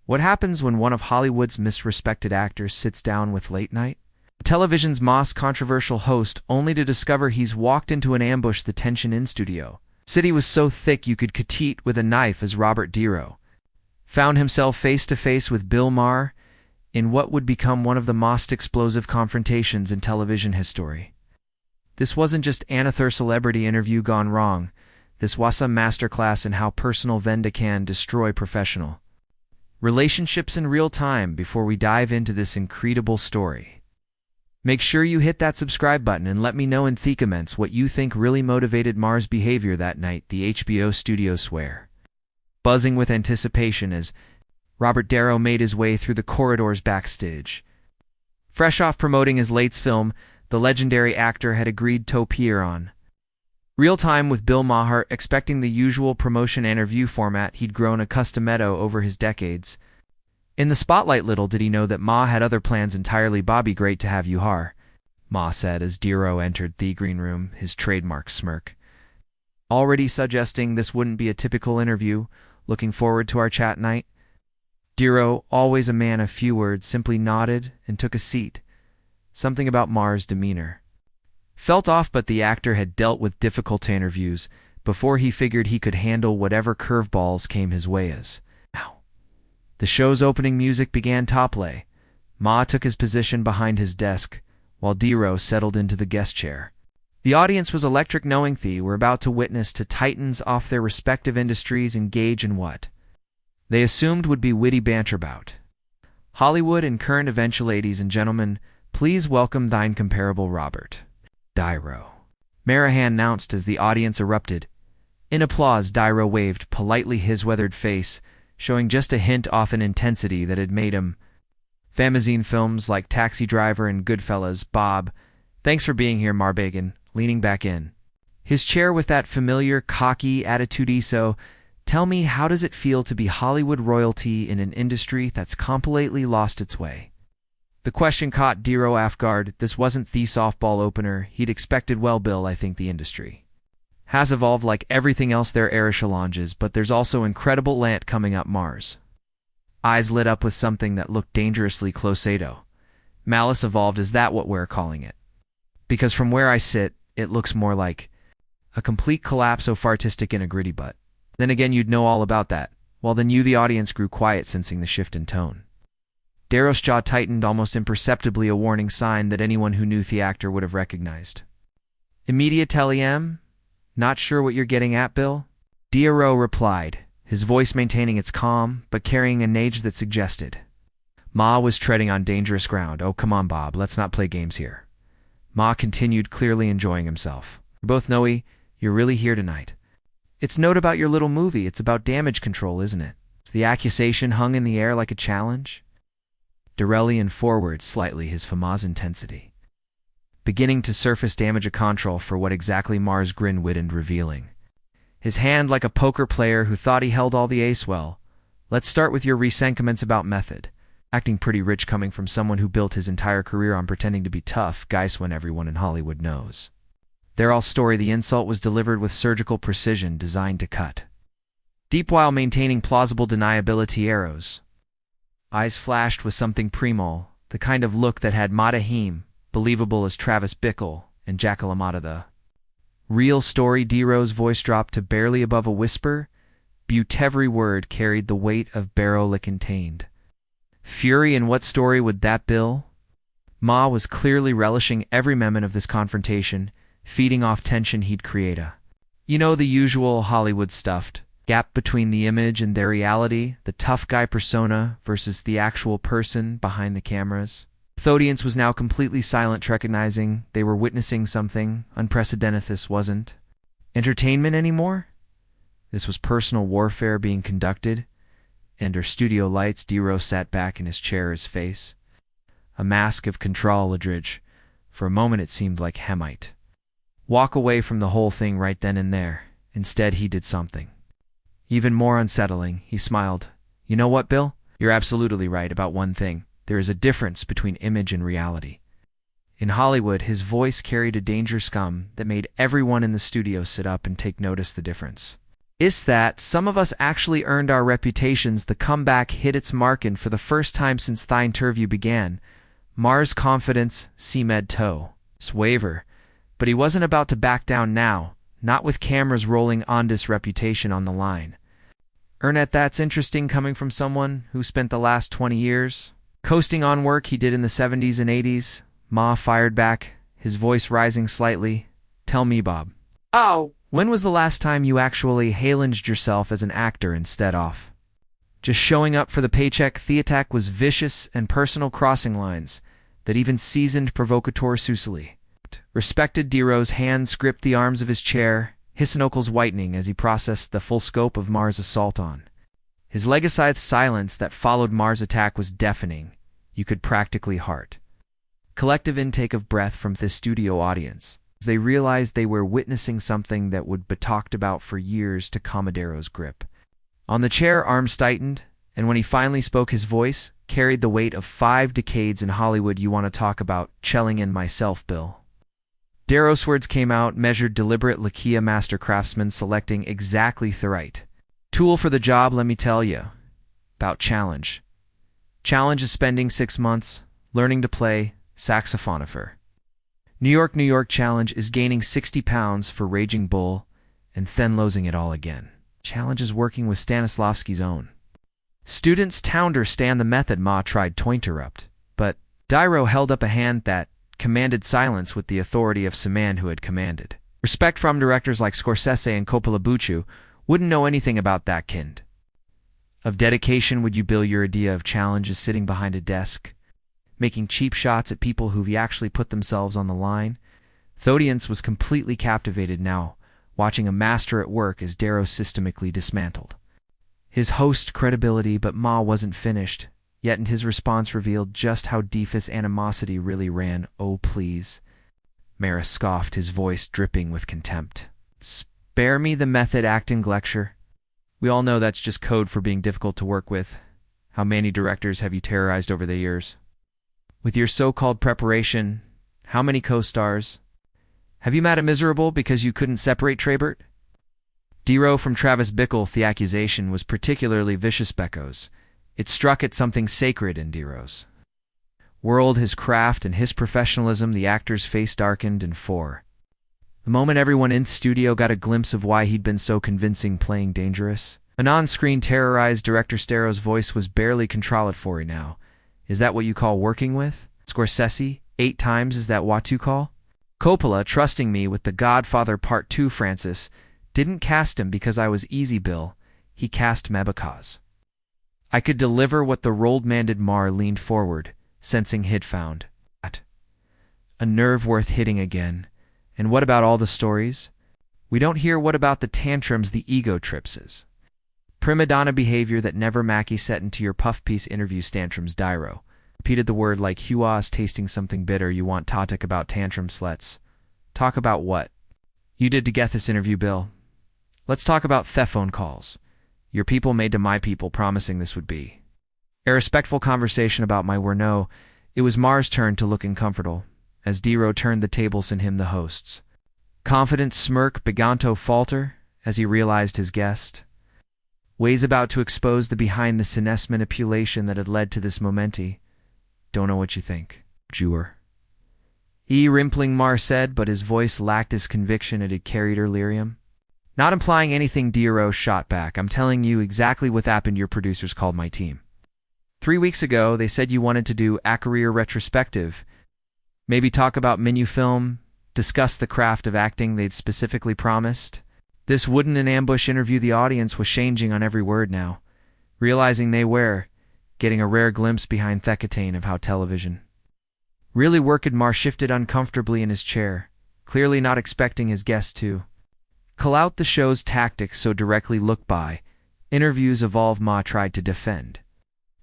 What happens when one of Hollywood's misrespected actors sits down with late night? Television's most controversial host, only to discover he's walked into an ambush the tension in studio. City was so thick you could cut it with a knife as Robert De Niro found himself face to face with Bill Maher in what would become one of the most explosive confrontations in television history. This wasn't just another celebrity interview gone wrong. This was a masterclass in how personal venda can destroy professional relationships in real time. Before we dive into this incredible story, make sure you hit that subscribe button and let me know in the comments what you think really motivated Maher's behavior that night. The HBO studio swear buzzing with anticipation as Robert De Niro made his way through the corridors backstage. Fresh off promoting his latest film, the legendary actor had agreed to appear on Real Time with Bill Maher, expecting the usual promotion interview format he'd grown accustomed to over his decades. In the spotlight, little did he know that Ma had other plans entirely. "Bobby, great to have you here," Ma said as De Niro entered the green room, his trademark smirk already suggesting this wouldn't be a typical interview. "Looking forward to our chat night?" De Niro, always a man of few words, simply nodded and took a seat. Something about Maher's demeanor felt off, but the actor had dealt with difficult interviews before. He figured he could handle whatever curveballs came his way. As the show's opening music began to play, Ma took his position behind his desk while De Niro settled into the guest chair. The audience was electric, knowing they were about to witness two titans off their respective industries engage in what they assumed would be witty banter about Hollywood and current events. "Ladies and gentlemen, please welcome the incomparable Robert De Niro," Maher announced as the audience erupted in applause. De Niro waved politely, his weathered face showing just a hint of an intensity that had made him famous in films like Taxi Driver and Goodfellas. "Bob, thanks for being here," Maher began, leaning back in his chair with that familiar cocky attitude. "So, tell me, how does it feel to be Hollywood royalty in an industry that's completely lost its way?" The question caught De Niro off guard. This wasn't the softball opener he'd expected. "Well, Bill, I think the industry has evolved like everything else. There are challenges, but there's also incredible land coming up." Maher's eyes lit up with something that looked dangerously close to malice. "Evolved, is that what we're calling it? Because from where I sit, it looks more like a complete collapse of artistic in a gritty, but then again, you'd know all about that." Well, then you, the audience, grew quiet, sensing the shift in tone. De Niro's jaw tightened almost imperceptibly, a warning sign that anyone who knew the actor would have recognized. "Immediately, not sure what you're getting at, Bill?" De Niro replied, his voice maintaining its calm, but carrying a nage that suggested Ma was treading on dangerous ground. "Oh, come on, Bob, let's not play games here." Ma continued, clearly enjoying himself. "We both know you're really here tonight. It's not about your little movie, it's about damage control, isn't it?" The accusation hung in the air like a challenge. De Niro leaned forward slightly, his famous intensity beginning to surface. "Damage control for what exactly?" Maher's grin widened, revealing his hand like a poker player who thought he held all the ace. "Well, let's start with your recent comments about method acting. Pretty rich coming from someone who built his entire career on pretending to be tough guys when everyone in Hollywood knows their all story." The insult was delivered with surgical precision, designed to cut deep while maintaining plausible deniability. Arrows eyes flashed with something primal, the kind of look that had Madahim believable as Travis Bickle and Jack LaMotta. "The real story?" De Niro's voice dropped to barely above a whisper, but every word carried the weight of barrel it contained. "Fury, and what story would that, Bill?" Ma was clearly relishing every moment of this confrontation, feeding off tension he'd created. "You know, the usual Hollywood stuffed gap between the image and their reality, the tough guy persona versus the actual person behind the cameras." The audience was now completely silent, recognizing they were witnessing something unprecedented. This wasn't entertainment anymore. This was personal warfare being conducted. Under studio lights, De Niro sat back in his chair, his face a mask of control. For a moment it seemed like he might walk away from the whole thing right then and there. Instead, he did something even more unsettling. He smiled. "You know what, Bill? You're absolutely right about one thing. There is a difference between image and reality." In Hollywood, his voice carried a danger scum that made everyone in the studio sit up and take notice. The difference Is that some of us actually earned our reputations. The comeback hit its mark, and for the first time since the interview began, Maher's confidence seemed to waver. But he wasn't about to back down now, not with cameras rolling on his reputation on the line. Ernest, that's interesting coming from someone who spent the last 20 years coasting on work he did in the 70s and 80s. Ma fired back, his voice rising slightly. Tell me, Bob. Oh. When was the last time you actually challenged yourself as an actor instead of just showing up for the paycheck? The attack was vicious and personal, crossing lines that even seasoned provocateur Susili. Respected Niro's hands gripped the arms of his chair, his knuckles whitening as he processed the full scope of Maher's assault on. His legacy silence that followed Maher's attack was deafening. You could practically heart collective intake of breath from the studio audience as they realized they were witnessing something that would be talked about for years to Commodore's grip. On the chair, arms tightened, and when he finally spoke, his voice carried the weight of 5 decades in Hollywood. You want to talk about chelling in myself, Bill? Darrow's words came out, measured, deliberate, like a master craftsman selecting exactly the right tool for the job. Let me tell you about challenge. Challenge is spending 6 months learning to play saxophonifer. New York challenge is gaining 60 pounds for Raging Bull and then losing it all again. Challenge is working with Stanislavski's own students to understand the method. Ma tried to interrupt, but Niro held up a hand that commanded silence with the authority of some man who had commanded respect from directors like Scorsese and Coppola. Bucciu wouldn't know anything about that kind of dedication. Would you? Bill, your idea of challenge is sitting behind a desk making cheap shots at people who've actually put themselves on the line. The audience was completely captivated now, watching a master at work as Niro systemically dismantled his host's credibility. But Ma wasn't finished yet, and his response revealed just how deep his animosity really ran. Oh, please. Maher scoffed, his voice dripping with contempt. Spare me the method acting lecture. We all know that's just code for being difficult to work with. How many directors have you terrorized over the years? With your so-called preparation, how many co-stars? Have you made it miserable because you couldn't separate Trebert? Niro from Travis Bickle. The accusation was particularly vicious. Beckos. It struck at something sacred in Niro's world, his craft and his professionalism. The actor's face darkened, and for the moment everyone in the studio got a glimpse of why he'd been so convincing playing dangerous. An on-screen terrorized director. Staro's voice was barely controllatory now. Is that what you call working with Scorsese 8 times? Is that what you call Coppola trusting me with The Godfather Part 2? Francis didn't cast him because I was easy, Bill. He cast me because I could deliver what the role demanded. Maher leaned forward, sensing he'd found a nerve worth hitting again. And what about all the stories we don't hear? What about the tantrums, the ego trips, prima donna behavior that never Mackie set into your puff piece interview? Tantrums. Niro repeated the word like he was tasting something bitter. You want to talk about tantrums? Let's talk about what you did to get this interview, Bill. Let's talk about theft phone calls your people made to my people, promising this would be a respectful conversation about my were. No, it was Maher's turn to look uncomfortable as Niro turned the tables and him the host's confident smirk began to falter as he realized his guest was about to expose the behind-the-scenes manipulation that had led to this momenti. Don't know what you think, Jewer. Rimpling, Maher said, but his voice lacked his conviction it had carried delirium. Not implying anything. Niro shot back. I'm telling you exactly what happened. Your producers called my team 3 weeks ago. They said you wanted to do a career retrospective. Maybe talk about menu film, discuss the craft of acting they'd specifically promised. This wouldn't an ambush interview. The audience was changing on every word now, realizing they were getting a rare glimpse behind Thekatane of how television really worked. Maher shifted uncomfortably in his chair, clearly not expecting his guest to call out the show's tactics so directly. Look, by interviews evolve. Ma tried to defend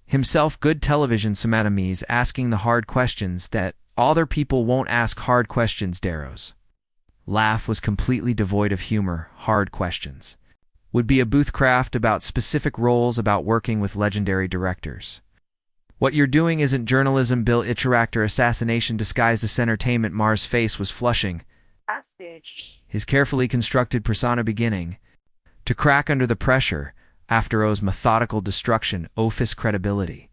himself. Good television, Samatamis, asking the hard questions that other people won't ask. Hard questions. Darrow's laugh was completely devoid of humor. Hard questions would be a booth craft about specific roles, about working with legendary directors. What you're doing isn't journalism, Bill. Interactor assassination disguised as entertainment. Maher's face was flushing, Hostage. his carefully constructed persona beginning to crack under the pressure, after O's methodical destruction, Ophis credibility.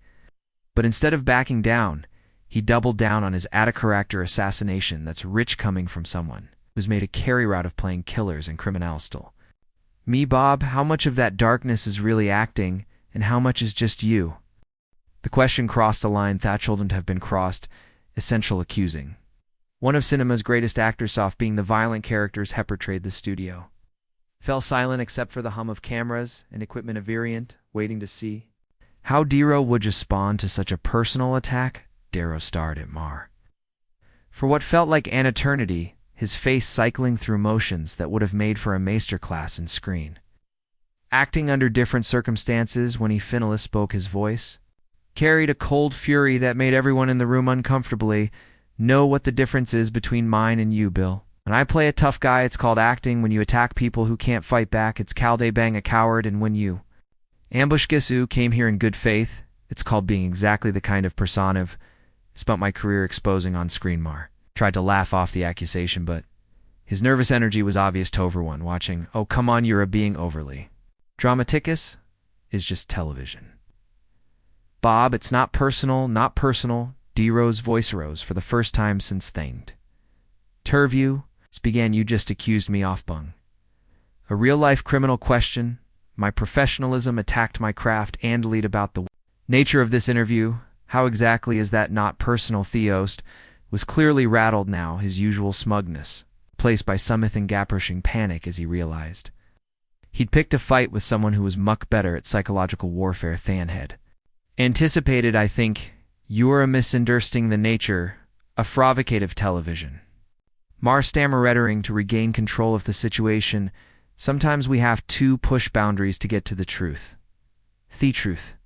But instead of backing down, he doubled down on his out-of-character assassination that's rich coming from someone who's made a carry route of playing killers and criminals still. Me, Bob, how much of that darkness is really acting, and how much is just you? The question crossed a line that shouldn't have been crossed, essential accusing. One of cinema's greatest actors off being the violent characters he portrayed the studio. Fell silent except for the hum of cameras and equipment a variant, waiting to see. How Niro would respond to such a personal attack, Niro starred at Maher. For what felt like an eternity, his face cycling through motions that would have made for a masterclass in screen. Acting under different circumstances when he finally spoke his voice, carried a cold fury that made everyone in the room uncomfortably know what the difference is between mine and you, Bill. When I play a tough guy, it's called acting. When you attack people who can't fight back, it's called bang a coward. And when you ambush Gisu came here in good faith, it's called being exactly the kind of person I've spent my career exposing on screen. Maher tried to laugh off the accusation, but his nervous energy was obvious to everyone watching. Oh, come on, you're being overly dramaticus is just television. Bob, it's not personal, not personal. Niro's voice rose for the first time since thanged. Turview, began, you just accused me off bung. A real-life criminal question. My professionalism attacked my craft and lead about the nature of this interview. How exactly is that not personal? Theost was clearly rattled now, his usual smugness, placed by some gap-rushing panic as he realized. He'd picked a fight with someone who was much better at psychological warfare than had anticipated. I think you are misunderstanding the nature of provocative television. Maher stammered to regain control of the situation. Sometimes we have to push boundaries to get to the truth. The truth.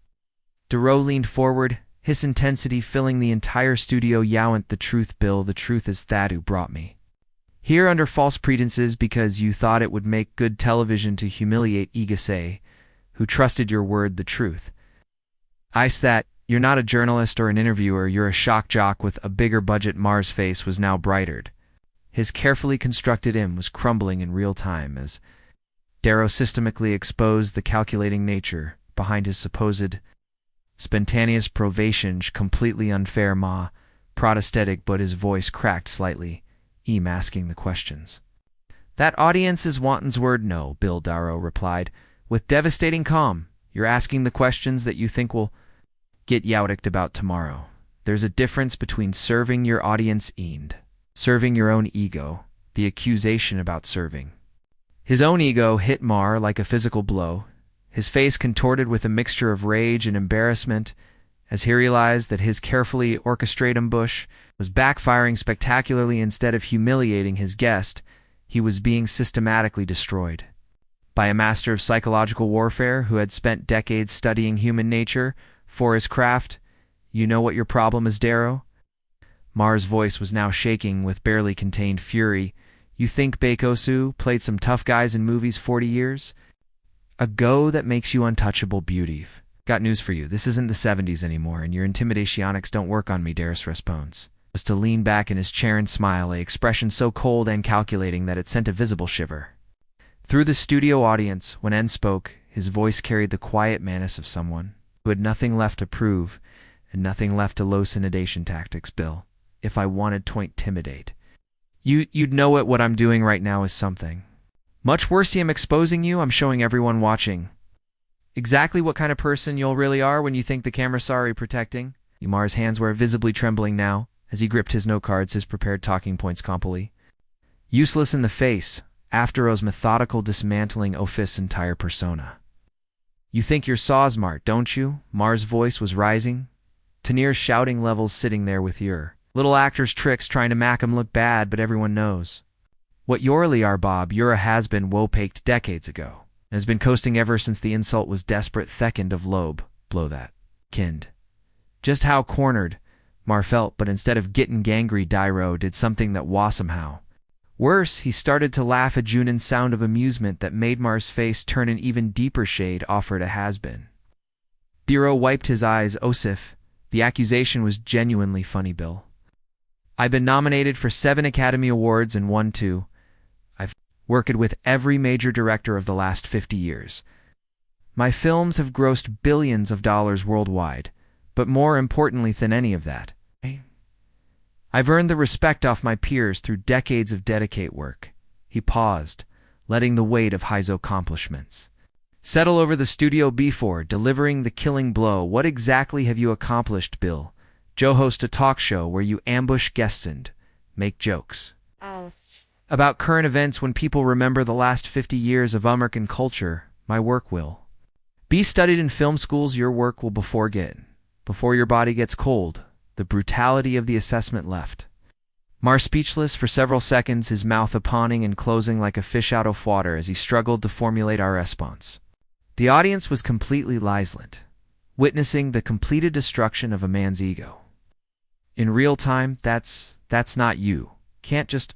Niro leaned forward, his intensity filling the entire studio. You'ant the truth, Bill. The truth is that who brought me here under false pretenses because you thought it would make good television to humiliate Igase, who trusted your word, the truth. Ice that, you're not a journalist or an interviewer, you're a shock jock with a bigger budget. Maher's face was now brightened. His carefully constructed image was crumbling in real time as Niro systematically exposed the calculating nature behind his supposed spontaneous provocation. Completely unfair, ma, protesthetic, but his voice cracked slightly, masking the questions. That audience is wanton's word. No, Bill, Niro replied, with devastating calm. You're asking the questions that you think will get youted about tomorrow. There's a difference between serving your audience and serving your own ego. The accusation about serving his own ego hit Maher like a physical blow. His face contorted with a mixture of rage and embarrassment as he realized that his carefully orchestrated ambush was backfiring spectacularly. Instead of humiliating his guest, he was being systematically destroyed by a master of psychological warfare who had spent decades studying human nature for his craft. You know what your problem is, Niro? Maher's voice was now shaking with barely contained fury. You think Bakosu played some tough guys in movies 40 years ago that makes you untouchable, beauty? Got news for you. This isn't the 70s anymore, and your intimidationics don't work on me. Niro responds was to lean back in his chair and smile, an expression so cold and calculating that it sent a visible shiver through the studio audience. When N spoke, his voice carried the quiet menace of someone who had nothing left to prove and nothing left to low intimidation tactics. Bill, if I wanted to intimidate you'd know it. What I'm doing right now is something much worse. I'm exposing you. I'm showing everyone watching exactly what kind of person you really are when you think the camera's sorry protecting. Maher's hands were visibly trembling now as he gripped his note cards, his prepared talking points completely useless in the face after O's methodical dismantling of his entire persona. You think you're so smart, don't you? Maher's voice was rising to near shouting levels, sitting there with your little actor's tricks trying to make him look bad, but everyone knows what you really are, Bob. You're a has-been woe-paked decades ago and has been coasting ever since the insult was desperate. Thecond of lobe, blow that. Kind. Just how cornered Maher felt, but instead of getting gangry, Niro did something that was somehow worse. He started to laugh, a genuine sound of amusement that made Maher's face turn an even deeper shade, offered a has-been. Niro wiped his eyes. Osif, the accusation was genuinely funny, Bill. I've been nominated for 7 Academy Awards and won 2. I've worked with every major director of the last 50 years. My films have grossed billions of dollars worldwide, but more importantly than any of that, I've earned the respect of my peers through decades of dedicated work. He paused, letting the weight of his accomplishments settle over the studio before delivering the killing blow. What exactly have you accomplished, Bill? Joe hosts a talk show where you ambush guests and make jokes about current events. When people remember the last 50 years of American culture, my work will be studied in film schools. Your work will before your body gets cold. The brutality of the assessment left Mar speechless for several seconds, his mouth opening and closing like a fish out of water as he struggled to formulate our response. The audience was completely silent, witnessing the completed destruction of a man's ego. In real time, that's not you. Can't just...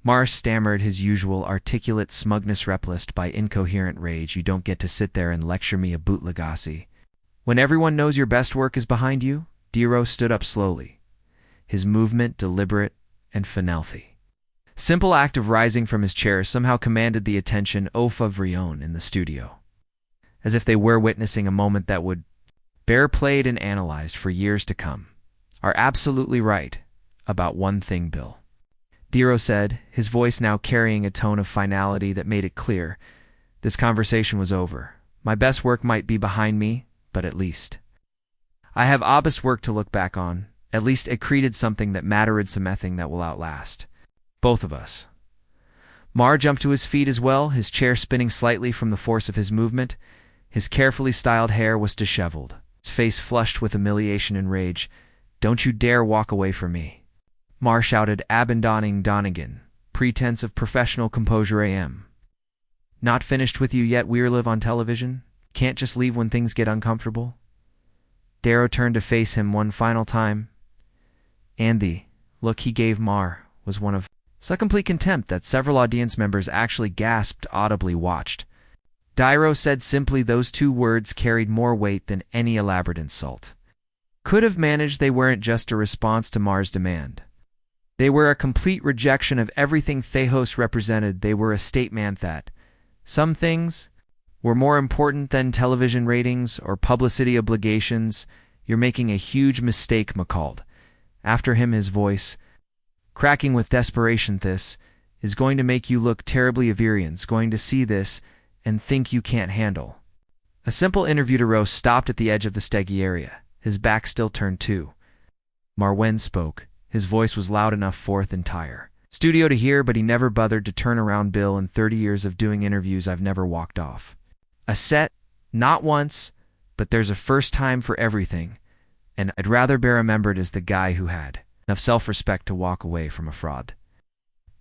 Mar stammered, his usual articulate smugness replaced by incoherent rage. You don't get to sit there and lecture me a bootlegacy when everyone knows your best work is behind you. Niro stood up slowly, his movement deliberate and finality. Simple act of rising from his chair somehow commanded the attention of everyone in the studio, as if they were witnessing a moment that would bear played and analyzed for years to come. Are absolutely right about one thing, Bill, Niro said, his voice now carrying a tone of finality that made it clear this conversation was over. My best work might be behind me, but at least I have obvious work to look back on. At least it created something that mattered, something that will outlast both of us. Mar jumped to his feet as well, his chair spinning slightly from the force of his movement. His carefully styled hair was disheveled, his face flushed with humiliation and rage. Don't you dare walk away from me, Mar shouted, abandoning Donegan, pretense of professional composure. Not finished with you yet. We live on television. Can't just leave when things get uncomfortable. Niro turned to face him one final time, and the look he gave Mar was one of such complete contempt that several audience members actually gasped audibly. Watched. Niro said simply, those two words carried more weight than any elaborate insult could have managed. They weren't just a response to Mar's demand. They were a complete rejection of everything Thejos represented. They were a statement that some things were more important than television ratings or publicity obligations. You're making a huge mistake, Ma called after him, his voice cracking with desperation. This is going to make you look terribly. Averian's going to see this and think you can't handle. A simple interview to Rose stopped at the edge of the steggy area, his back still turned to Mar when spoke. His voice was loud enough for the entire studio to hear, but he never bothered to turn around. Bill, in 30 years of doing interviews, I've never walked off a set, not once, but there's a first time for everything, and I'd rather be remembered as the guy who had enough self-respect to walk away from a fraud,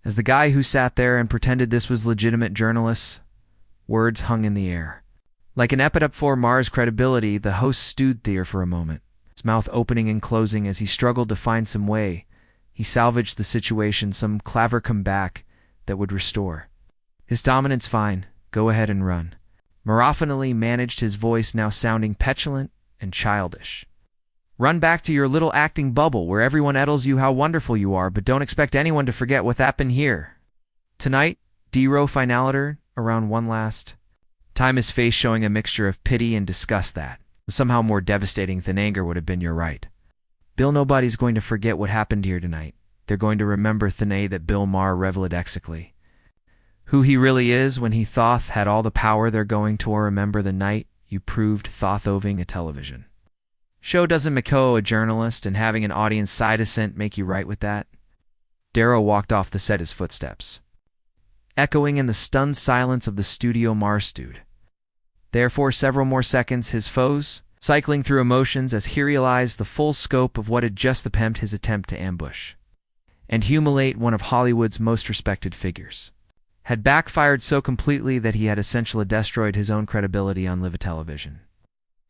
as the guy who sat there and pretended this was legitimate journalists. Words hung in the air like an epitaph for Mar's credibility. The host stood there for a moment, his mouth opening and closing as he struggled to find some way he salvaged the situation, some clever comeback that would restore his dominance. Fine, go ahead and run, Marafinally managed, his voice now sounding petulant and childish. Run back to your little acting bubble where everyone tells you how wonderful you are, but don't expect anyone to forget what happened here tonight. Niro finaliter around one last time, his face showing a mixture of pity and disgust that was somehow more devastating than anger would have been. You're right, Bill, nobody's going to forget what happened here tonight. They're going to remember Thane that Bill Maher reveled exactly who he really is when he thoth had all the power. They're going to remember the night you proved thothoving a television show doesn't make a journalist, and having an audience side assent make you right with that. Niro walked off the set, his footsteps echoing in the stunned silence of the studio. Mar stood there for several more seconds, his foes cycling through emotions as he realized the full scope of what had just attempted his attempt to ambush and humiliate one of Hollywood's most respected figures had backfired so completely that he had essentially destroyed his own credibility on live television.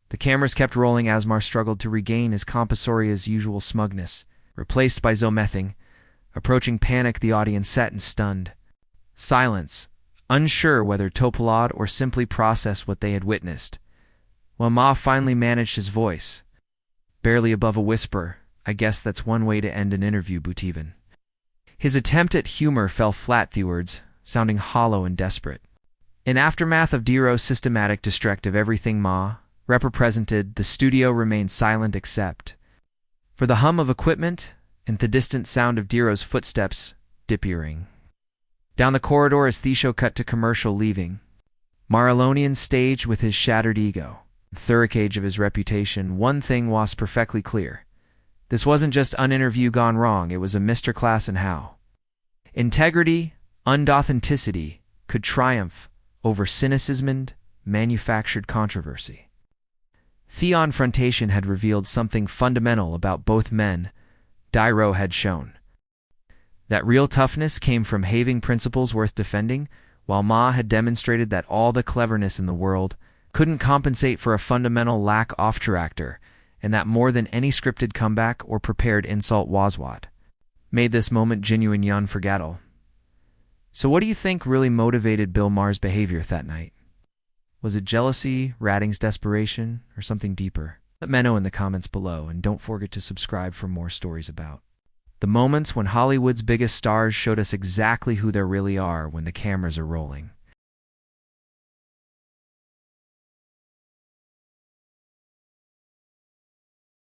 The cameras kept rolling as Mar struggled to regain his composoria's usual smugness, replaced by zomething. Approaching panic, the audience sat in stunned silence, unsure whether to applaud or simply process what they had witnessed. When Ma finally managed, his voice barely above a whisper, I guess that's one way to end an interview, Butivan. His attempt at humor fell flat. The words sounding hollow and desperate. In aftermath of Niro's systematic destruct of everything Ma represented, the studio remained silent except for the hum of equipment and the distant sound of Niro's footsteps disappearing down the corridor as Thisho cut to commercial, leaving Marilonian stage with his shattered ego. Third age of his reputation, one thing was perfectly clear. This wasn't just an interview gone wrong, it was a masterclass in how integrity and authenticity could triumph over cynicism and manufactured controversy. The confrontation had revealed something fundamental about both men. Niro had shown that real toughness came from having principles worth defending, while Ma had demonstrated that all the cleverness in the world couldn't compensate for a fundamental lack of character, and that more than any scripted comeback or prepared insult was what made this moment genuine and unforgettable. So what do you think really motivated Bill Maher's behavior that night? Was it jealousy, ratting's desperation, or something deeper? Let me know in the comments below, and don't forget to subscribe for more stories about the moments when Hollywood's biggest stars showed us exactly who they really are when the cameras are rolling.